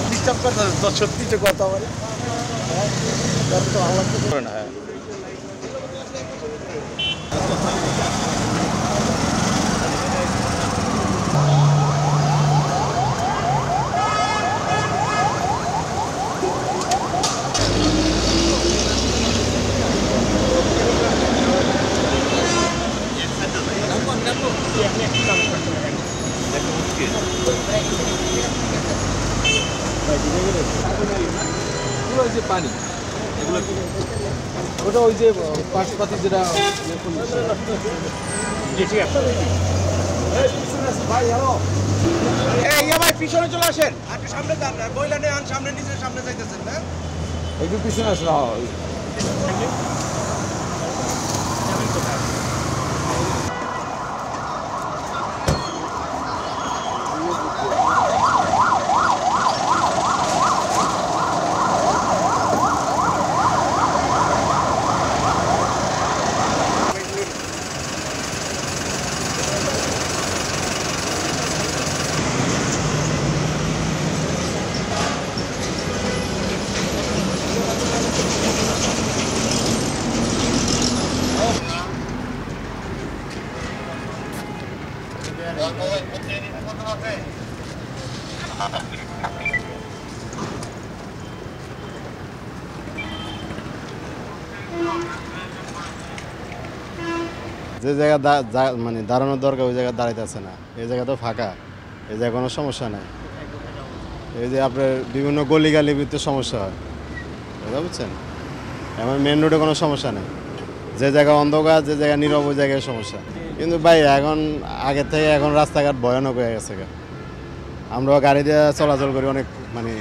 Disturb করতে তো সত্যি তো কথা বলে তো আলাদা করে না। পানি এগুলো ওটা ওই যে পাশপাতি যেটা ভাই পিছনে চলে আসেন, আপনি সামনে যান, বইলা নিয়ে আন সামনে, নিচে সামনে যাইতেছেন না একটু পিছনে আসলে যে জায়গা মানে দাঁড়ানোর দরকার ওই জায়গায় দাঁড়াইতেছে না, এই জায়গা তো ফাঁকা, এই জায়গায় কোনো সমস্যা নাই। এই যে আপনার বিভিন্ন গলিগালির ভিতরে সমস্যা হয়, বুঝতে বুঝছেন? এমন মেন রোডে কোনো সমস্যা নেই, যে জায়গা অন্ধকার, যে জায়গা নীরব ওই জায়গায় সমস্যা। কিন্তু ভাই এখন আগের থেকে এখন রাস্তাঘাট ভয়ানক হয়ে গেছে। আমরাও গাড়ি দিয়ে চলাচল করি, অনেক মানে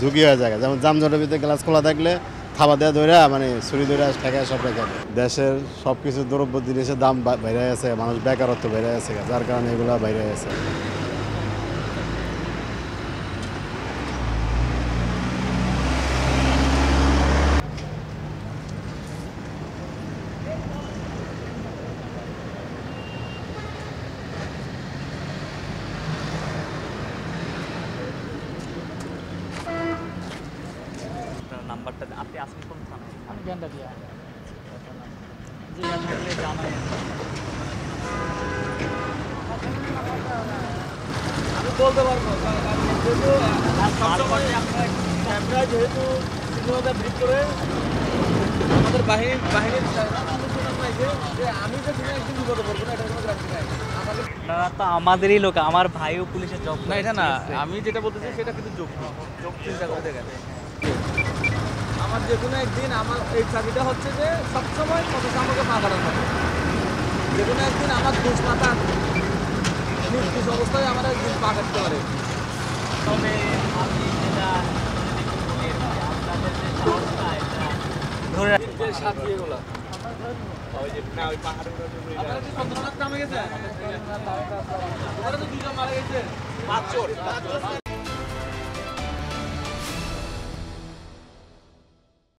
ঝুঁকি হয়ে যায়। যেমন জামজটের ভিতরে গ্লাস খোলা থাকলে থাবা দেওয়া ধরে মানে ছুরি ধরে ঠেকায় সব রেখে। দেশের সব কিছু দ্রব্য জিনিসের দাম বাইরে গেছে, মানুষ বেকারত্ব বেড়ে গেছে, যার কারণে এগুলো বাইরে গেছে। নাম্বারটা আপনি আসেন কোন থানায়? আমি গেন্ডা দিয়া যে থাকলে জানাই। আমি বলতে পারবো যেহেতু ক্যামেরা যেহেতু সিনেমাদের ভিতরে আমাদের বাহিনীর যে আমি যে দিনে একদিন বিপদে পড়বো না, এটা কোনো গ্যারান্টি নাই। আপনারা তো আমাদেরই লোক, আমার ভাইও পুলিশের জব না, এটা না, আমি যেটা বলতেছি সেটা কিন্তু যোগ চিন্তা করতে গেলে আমার যে কোনো একদিন আমার এই চাকরিটা হচ্ছে যে সবসময় কত আমাকে পা কাটানো হবে। যে কোনো একদিন আমার দুষ মাথা নির্দিষ্ট অবস্থায় আমার একদিন পা কাটতে পারে। তবে আপনি যেটা আপনাদের যে সাহসটা এটা ধরে সাথী এগুলো ওই যে না ওই পাহাড়ের আপনারা কি সন্ত্রাস কামে গেছে? ওরা তো দুজন মারা গেছে, 5 চোর।